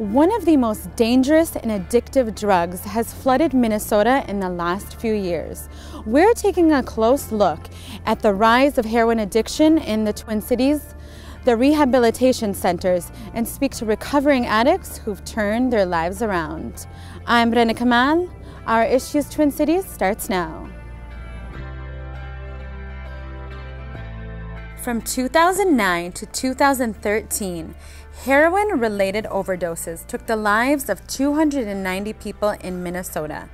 One of the most dangerous and addictive drugs has flooded Minnesota in the last few years. We're taking a close look at the rise of heroin addiction in the Twin Cities, the rehabilitation centers, and speak to recovering addicts who've turned their lives around. I'm Rena Kamal. Our Issues Twin Cities starts now. From 2009 to 2013, heroin-related overdoses took the lives of 290 people in Minnesota.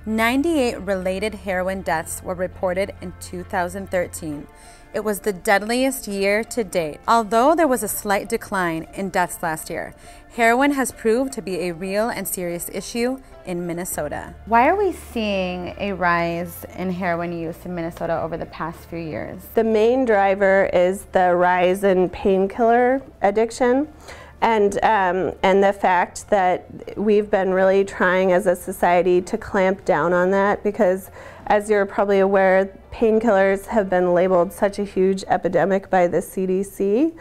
98 related heroin deaths were reported in 2013. It was the deadliest year to date. Although there was a slight decline in deaths last year, heroin has proved to be a real and serious issue in Minnesota. Why are we seeing a rise in heroin use in Minnesota over the past few years? The main driver is the rise in painkiller addiction. And the fact that we've been really trying as a society to clamp down on that, because as you're probably aware, painkillers have been labeled such a huge epidemic by the CDC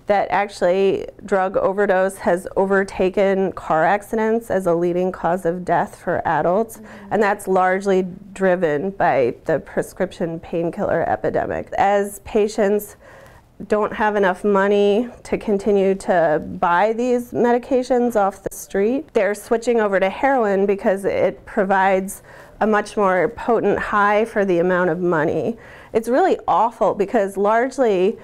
that actually drug overdose has overtaken car accidents as a leading cause of death for adults. And that's largely driven by the prescription painkiller epidemic. As patients don't have enough money to continue to buy these medications off the street, they're switching over to heroin because it provides a much more potent high for the amount of money. It's really awful because largely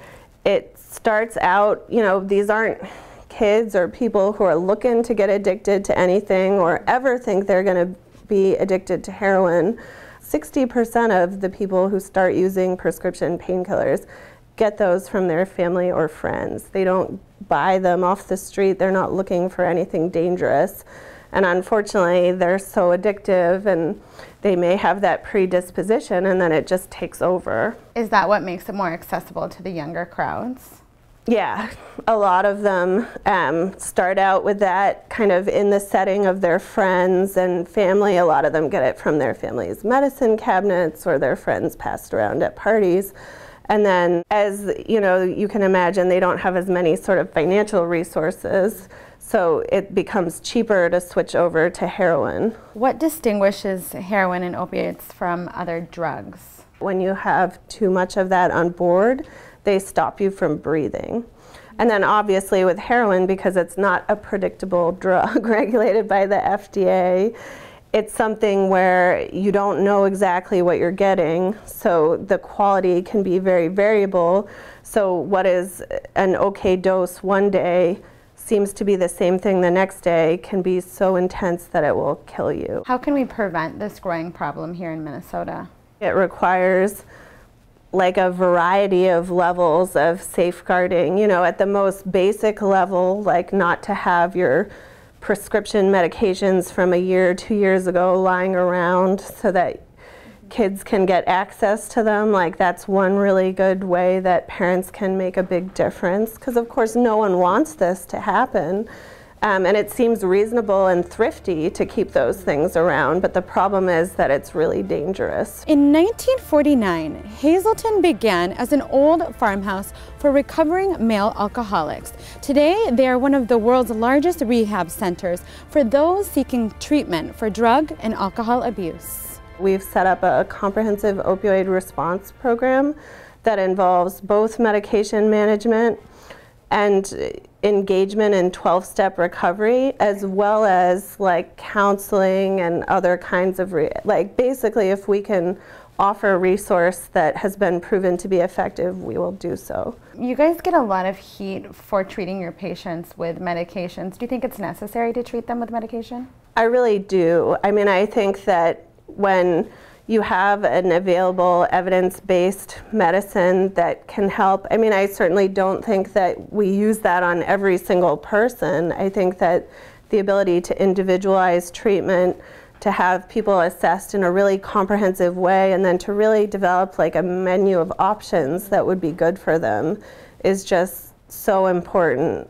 it starts out, you know, these aren't kids or people who are looking to get addicted to anything or ever think they're going to be addicted to heroin. 60% of the people who start using prescription painkillers get those from their family or friends. They don't buy them off the street. They're not looking for anything dangerous. And unfortunately, they're so addictive and they may have that predisposition and then it just takes over. Is that what makes it more accessible to the younger crowds? Yeah, a lot of them start out with that kind of in the setting of their friends and family. A lot of them get it from their family's medicine cabinets or their friends passed around at parties. And then, as you know, you can imagine, they don't have as many sort of financial resources, so it becomes cheaper to switch over to heroin. What distinguishes heroin and opiates from other drugs? When you have too much of that on board, they stop you from breathing. And then obviously with heroin, because it's not a predictable drug regulated by the FDA, it's something where you don't know exactly what you're getting, so the quality can be very variable. So what is an okay dose one day seems to be the same thing the next day, can be so intense that it will kill you. How can we prevent this growing problem here in Minnesota? It requires like a variety of levels of safeguarding. You know, at the most basic level, like not to have your prescription medications from a year, 2 years ago lying around so that kids can get access to them. Like that's one really good way that parents can make a big difference, because of course no one wants this to happen. And it seems reasonable and thrifty to keep those things around, but the problem is that it's really dangerous. In 1949, Hazleton began as an old farmhouse for recovering male alcoholics. Today, they are one of the world's largest rehab centers for those seeking treatment for drug and alcohol abuse. We've set up a comprehensive opioid response program that involves both medication management and engagement in 12-step recovery, as well as like counseling and other kinds of, like basically if we can offer a resource that has been proven to be effective, we will do so. You guys get a lot of heat for treating your patients with medications. Do you think it's necessary to treat them with medication? I really do. I mean, I think that when you have an available evidence-based medicine that can help. I mean, I certainly don't think that we use that on every single person. I think that the ability to individualize treatment, to have people assessed in a really comprehensive way, and then to really develop like a menu of options that would be good for them is just so important.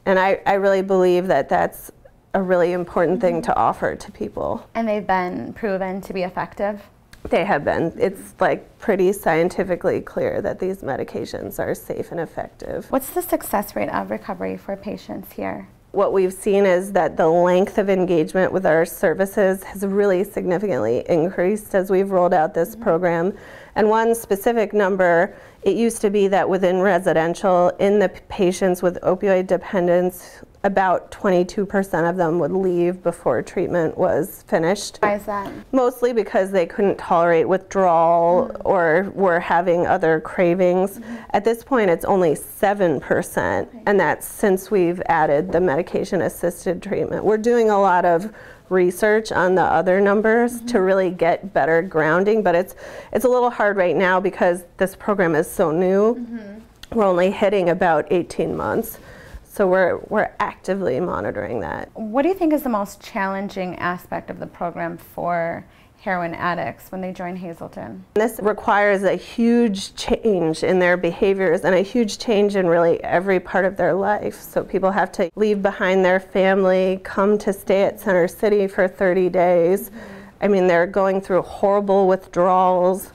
And I really believe that that's a really important thing to offer to people. And they've been proven to be effective? They have been. It's like pretty scientifically clear that these medications are safe and effective. What's the success rate of recovery for patients here? What we've seen is that the length of engagement with our services has really significantly increased as we've rolled out this program. And one specific number, it used to be that within residential, in the patients with opioid dependence, about 22% of them would leave before treatment was finished. Why is that? Mostly because they couldn't tolerate withdrawal or were having other cravings. At this point, it's only 7%, and that's since we've added the medication-assisted treatment. We're doing a lot of research on the other numbers to really get better grounding, but it's a little hard right now because this program is so new. We're only hitting about 18 months. So we're actively monitoring that. What do you think is the most challenging aspect of the program for heroin addicts when they join Hazelden? This requires a huge change in their behaviors and a huge change in really every part of their life. So people have to leave behind their family, come to stay at Center City for 30 days. I mean, they're going through horrible withdrawals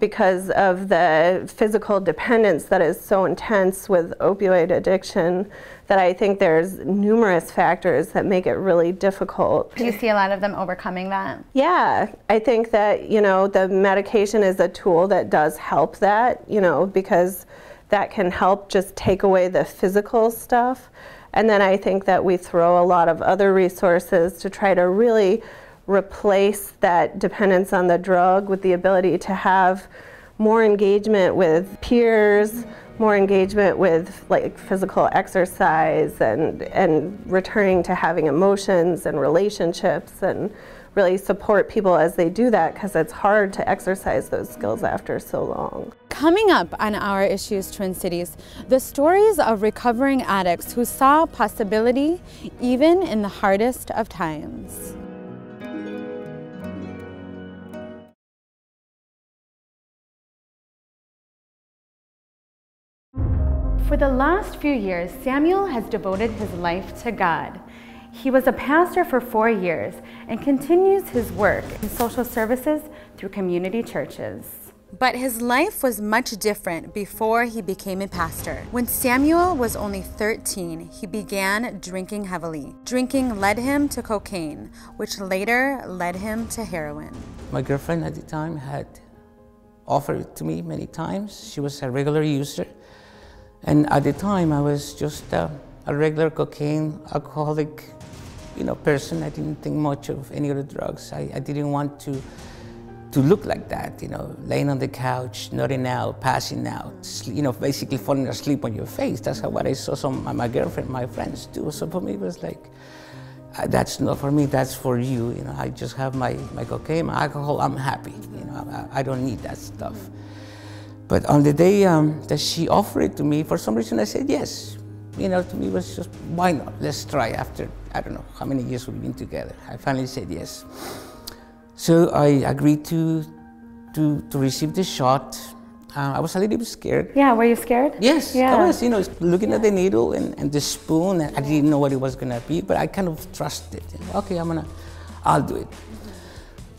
because of the physical dependence that is so intense with opioid addiction, that I think there's numerous factors that make it really difficult. Do you see a lot of them overcoming that? Yeah, I think that, you know, the medication is a tool that does help that, you know, because that can help just take away the physical stuff. And then I think that we throw a lot of other resources to try to really replace that dependence on the drug with the ability to have more engagement with peers, more engagement with like physical exercise and returning to having emotions and relationships, and really support people as they do that, because it's hard to exercise those skills after so long. Coming up on Our Issues Twin Cities, the stories of recovering addicts who saw possibility even in the hardest of times. For the last few years, Samuel has devoted his life to God. He was a pastor for 4 years and continues his work in social services through community churches. But his life was much different before he became a pastor. When Samuel was only 13, he began drinking heavily. Drinking led him to cocaine, which later led him to heroin. My girlfriend at the time had offered it to me many times. She was a regular user. And at the time, I was just a regular cocaine, alcoholic, you know, person. I didn't think much of any other drugs. I didn't want to look like that, you know, laying on the couch, nodding out, passing out, you know, basically falling asleep on your face. That's what I saw some of my girlfriend, my friends do. So for me, it was like, that's not for me, that's for you. You know, I just have my cocaine, my alcohol, I'm happy. You know, I don't need that stuff. But on the day that she offered it to me, for some reason I said yes. You know, to me it was just, why not? Let's try. After, I don't know how many years we've been together, I finally said yes. So I agreed to receive the shot. I was a little bit scared. Yeah, were you scared? Yes, yeah. I was, you know, looking at the needle and the spoon, and I didn't know what it was gonna be, but I kind of trusted. You know, okay, I'll do it.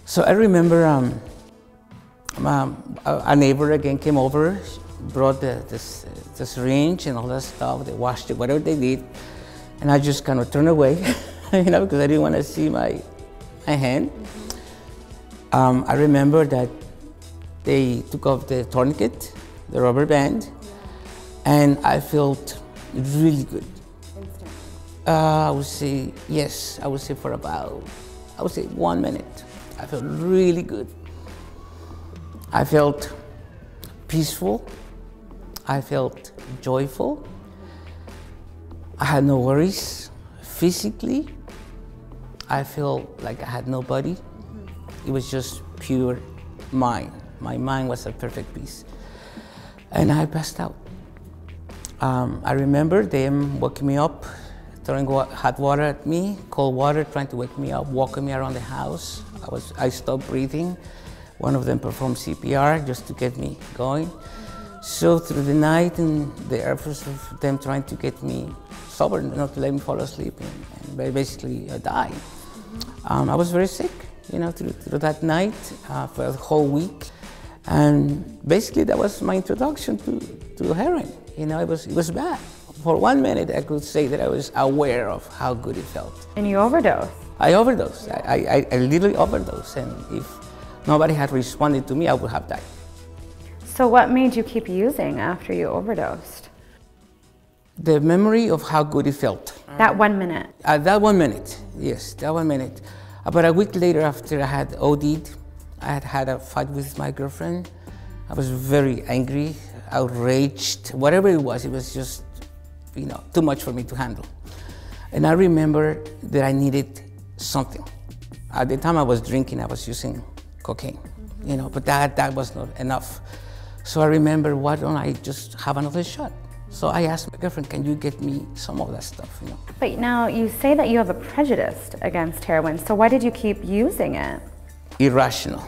So I remember a neighbor again came over, brought the syringe and all that stuff. They washed it, whatever they did, and I just kind of turned away, you know, because I didn't want to see my hand. I remember that they took off the tourniquet, the rubber band, and I felt really good. I would say yes. I would say for about, 1 minute. I felt really good. I felt peaceful. I felt joyful. I had no worries. Physically, I felt like I had nobody. It was just pure mind. My mind was at perfect peace. And I passed out. I remember them waking me up, throwing hot water at me, cold water, trying to wake me up, walking me around the house. I stopped breathing. One of them performed CPR just to get me going. So through the night and the efforts of them trying to get me sober, not to let me fall asleep and basically die. I was very sick, you know, through that night for a whole week. And basically that was my introduction to heroin. You know, it was bad. For 1 minute, I could say that I was aware of how good it felt. And you overdosed. I overdosed. I literally overdosed. And if nobody had responded to me, I would have died. So what made you keep using after you overdosed? The memory of how good it felt. That 1 minute. That 1 minute, yes, that 1 minute. About a week later, after I had OD'd, I had had a fight with my girlfriend. I was very angry, outraged, whatever it was just, too much for me to handle. And I remember that I needed something. At the time I was drinking, I was using cocaine, but that was not enough. So I remember, why don't I just have another shot? So I asked my girlfriend, can you get me some of that stuff, But now you say that you have a prejudice against heroin, so why did you keep using it? Irrational,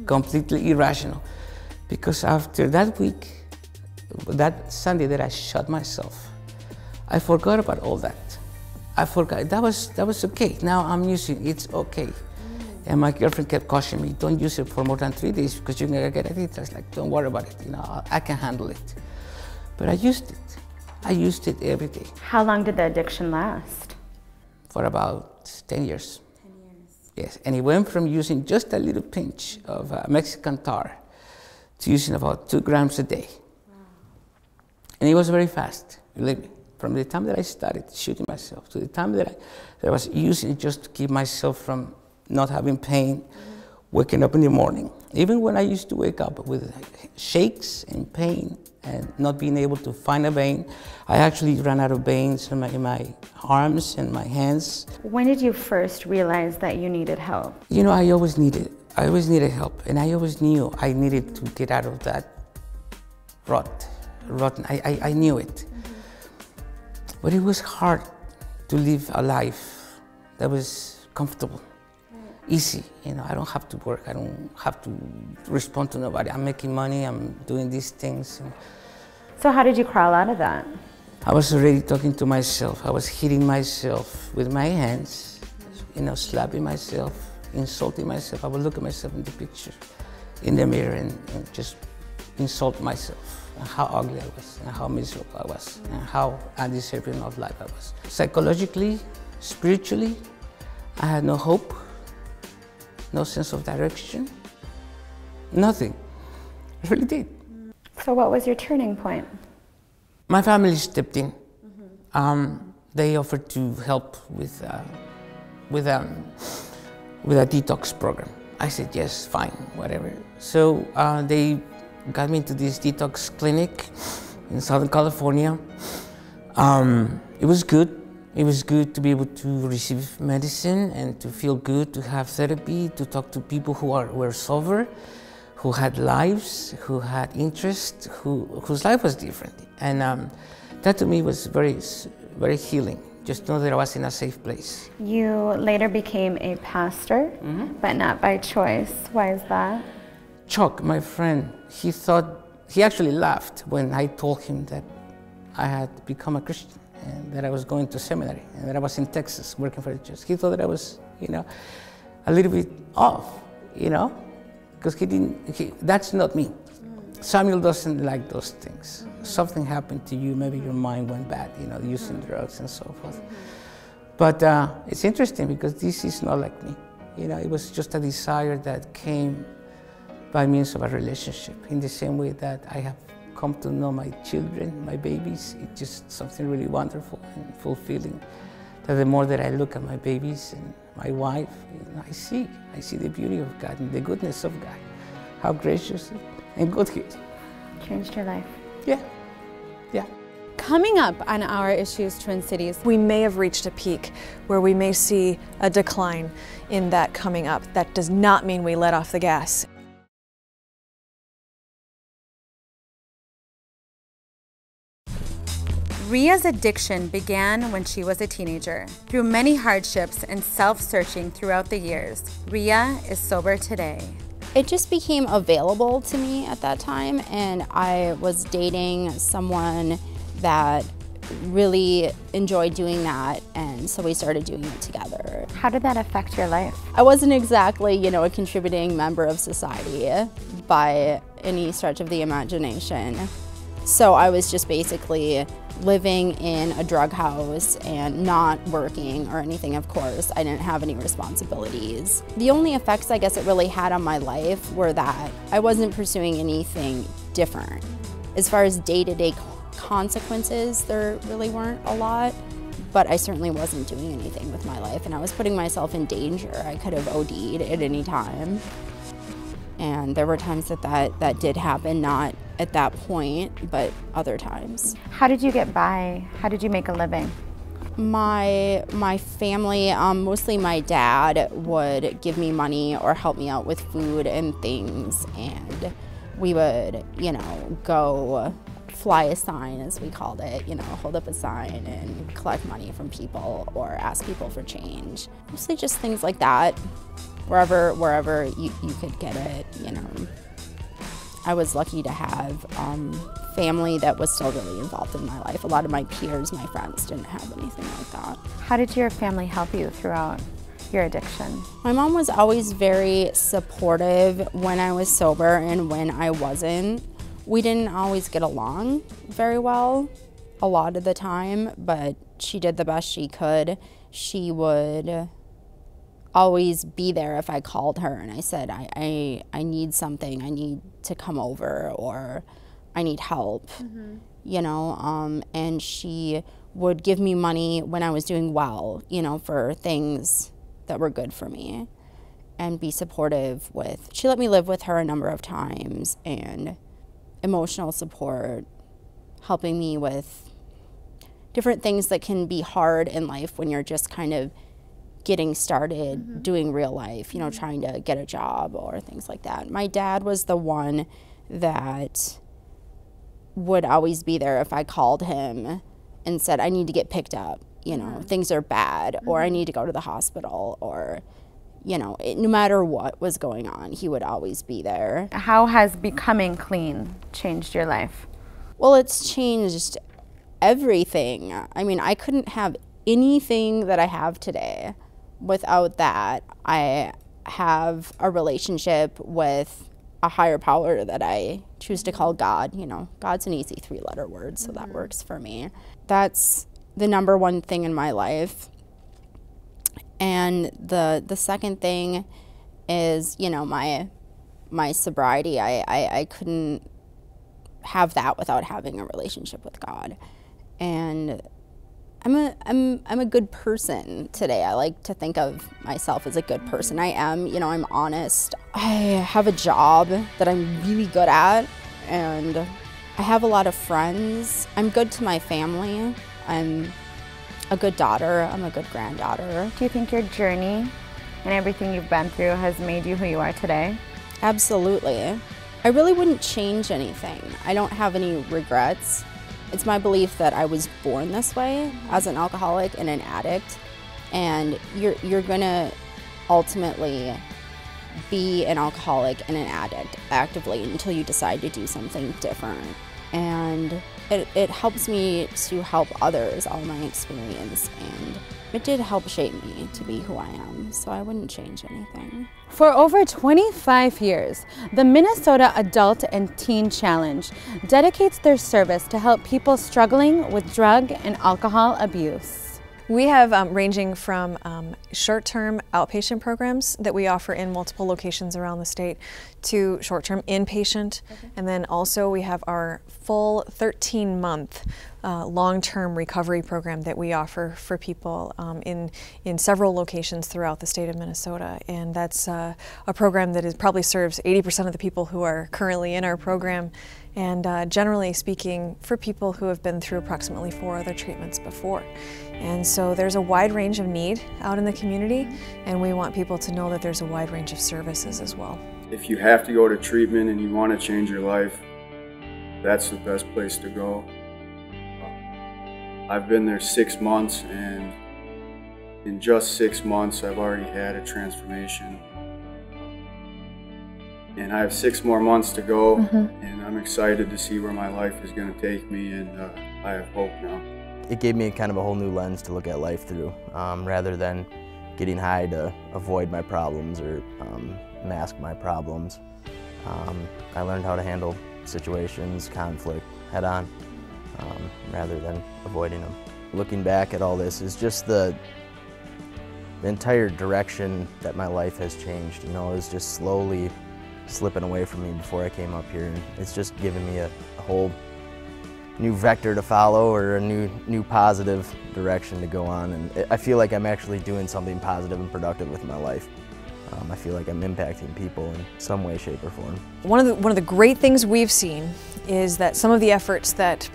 completely irrational. Because after that week, that Sunday that I shot myself, I forgot about all that. I forgot, that was okay. Now I'm using it, it's okay. And my girlfriend kept cautioning me, don't use it for more than 3 days because you're gonna get addicted. I was like, don't worry about it, I can handle it. But I used it. I used it every day. How long did the addiction last? For about 10 years. 10 years. Yes, and it went from using just a little pinch of Mexican tar to using about 2 grams a day. Wow. And it was very fast, believe me. From the time that I started shooting myself to the time that I was using it just to keep myself from not having pain, waking up in the morning. Even when I used to wake up with shakes and pain and not being able to find a vein, I actually ran out of veins in my arms and my hands. When did you first realize that you needed help? I always needed help, and I always knew I needed to get out of that rotten. I knew it. But it was hard to live a life that was comfortable, easy. I don't have to work. I don't have to respond to nobody. I'm making money. I'm doing these things. So how did you crawl out of that? I was already talking to myself. I was hitting myself with my hands, slapping myself, insulting myself. I would look at myself in the picture, in the mirror, and just insult myself. And how ugly I was, and how miserable I was, and how undeserving of life I was. Psychologically, spiritually, I had no hope, no sense of direction, nothing. I really did. So what was your turning point? My family stepped in. They offered to help with a detox program. I said, yes, fine, whatever. So they got me into this detox clinic in Southern California. It was good. It was good to be able to receive medicine and to feel good, to have therapy, to talk to people who were sober, who had lives, who had interests, whose life was different. And that to me was very, very healing. Just know that I was in a safe place. You later became a pastor, but not by choice. Why is that? Chuck, my friend, he actually laughed when I told him that I had become a Christian and that I was going to seminary and that I was in Texas working for the church. He thought that I was, a little bit off, because that's not me. Samuel doesn't like those things. Something happened to you, maybe your mind went bad, using drugs and so forth. But it's interesting because this is not like me. It was just a desire that came by means of a relationship, in the same way that I have come to know my children, my babies. It's just something really wonderful and fulfilling. That the more that I look at my babies and my wife, I see the beauty of God and the goodness of God, how gracious and good He is. Changed your life. Yeah. Coming up on Our Issues Twin Cities, we may have reached a peak where we may see a decline in that coming up. That does not mean we let off the gas. Ria's addiction began when she was a teenager. Through many hardships and self-searching throughout the years, Ria is sober today. It just became available to me at that time, and I was dating someone that really enjoyed doing that, and so we started doing it together. How did that affect your life? I wasn't exactly, a contributing member of society by any stretch of the imagination. So I was just basically living in a drug house and not working or anything, of course. I didn't have any responsibilities. The only effects I guess it really had on my life were that I wasn't pursuing anything different. As far as day-to-day consequences, there really weren't a lot, but I certainly wasn't doing anything with my life, and I was putting myself in danger. I could have OD'd at any time. And there were times that did happen, not at that point, but other times. How did you get by? How did you make a living? My family, mostly my dad, would give me money or help me out with food and things, and we would, go fly a sign, as we called it, hold up a sign and collect money from people or ask people for change. Mostly just things like that. Wherever you could get it, I was lucky to have family that was still really involved in my life. A lot of my peers, my friends, didn't have anything like that. How did your family help you throughout your addiction? My mom was always very supportive when I was sober and when I wasn't. We didn't always get along very well a lot of the time, but she did the best she could. She would always be there if I called her and I said, I need something, I need to come over, or I need help, and she would give me money when I was doing well, for things that were good for me, and be supportive with. She let me live with her a number of times, and emotional support, helping me with different things that can be hard in life when you're just kind of getting started doing real life, trying to get a job or things like that. My dad was the one that would always be there if I called him and said, I need to get picked up, things are bad, or I need to go to the hospital, or, no matter what was going on, he would always be there. How has becoming clean changed your life? Well, it's changed everything. I mean, I couldn't have anything that I have today without that. I have a relationship with a higher power that I choose to call God. God's an easy 3-letter word, so that works for me. That's the number one thing in my life. And the second thing is, my sobriety. I couldn't have that without having a relationship with God. And I'm a good person today. I like to think of myself as a good person. I am, I'm honest. I have a job that I'm really good at, and I have a lot of friends. I'm good to my family. I'm a good daughter. I'm a good granddaughter. Do you think your journey and everything you've been through has made you who you are today? Absolutely. I really wouldn't change anything. I don't have any regrets. It's my belief that I was born this way as an alcoholic and an addict, and you're gonna ultimately be an alcoholic and an addict actively until you decide to do something different. And it helps me to help others, all my experience, and it did help shape me to be who I am, so I wouldn't change anything. For over 25 years, the Minnesota Adult and Teen Challenge dedicates their service to help people struggling with drug and alcohol abuse. We have ranging from short-term outpatient programs that we offer in multiple locations around the state to short-term inpatient, and then also we have our full 13-month long-term recovery program that we offer for people in several locations throughout the state of Minnesota. And that's a program that probably serves 80% of the people who are currently in our program, and generally speaking, for people who have been through approximately 4 other treatments before. And so there's a wide range of need out in the community, and we want people to know that there's a wide range of services as well. If you have to go to treatment and you want to change your life, that's the best place to go. I've been there 6 months, and in just 6 months I've already had a transformation. And I have 6 more months to go, and I'm excited to see where my life is going to take me, and I have hope now. It gave me kind of a whole new lens to look at life through, rather than getting high to avoid my problems or mask my problems. I learned how to handle situations, conflict, head on rather than avoiding them. Looking back at all this is just the entire direction that my life has changed. You know, it was just slowly slipping away from me before I came up here, and it's just given me a whole new vector to follow, or a new positive direction to go on, and I feel like I'm actually doing something positive and productive with my life. I feel like I'm impacting people in some way, shape, or form. One of the great things we've seen is that some of the efforts that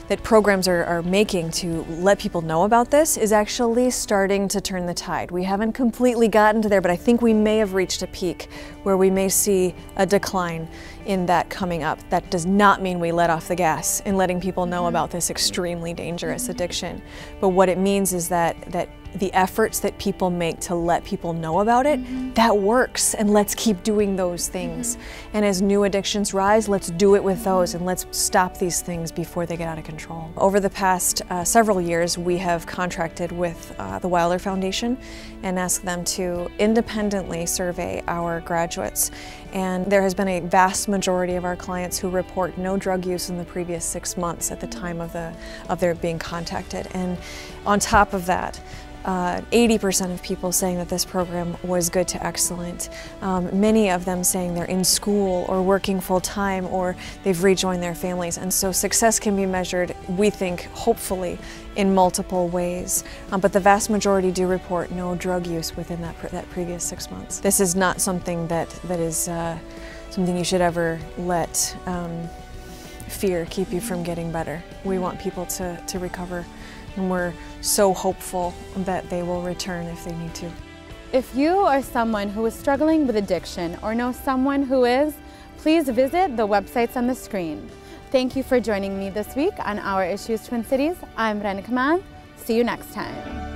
that programs are making to let people know about this is actually starting to turn the tide. We haven't completely gotten to there, but I think we may have reached a peak where we may see a decline in that coming up. That does not mean we let off the gas in letting people know about this extremely dangerous addiction. But what it means is that the efforts that people make to let people know about it, that works, and let's keep doing those things. And as new addictions rise, let's do it with those, and let's stop these things before they get out of control. Over the past several years, we have contracted with the Wilder Foundation and asked them to independently survey our graduates. And there has been a vast majority of our clients who report no drug use in the previous 6 months at the time of their being contacted. And on top of that, 80% of people saying that this program was good to excellent. Many of them saying they're in school or working full-time, or they've rejoined their families. And so success can be measured, we think, hopefully, in multiple ways. But the vast majority do report no drug use within that previous 6 months. This is not something that is something you should ever let fear keep you from getting better. We want people to recover, and we're so hopeful that they will return if they need to. If you are someone who is struggling with addiction or know someone who is, please visit the websites on the screen. Thank you for joining me this week on Our Issues Twin Cities. I'm Renika Mann. See you next time.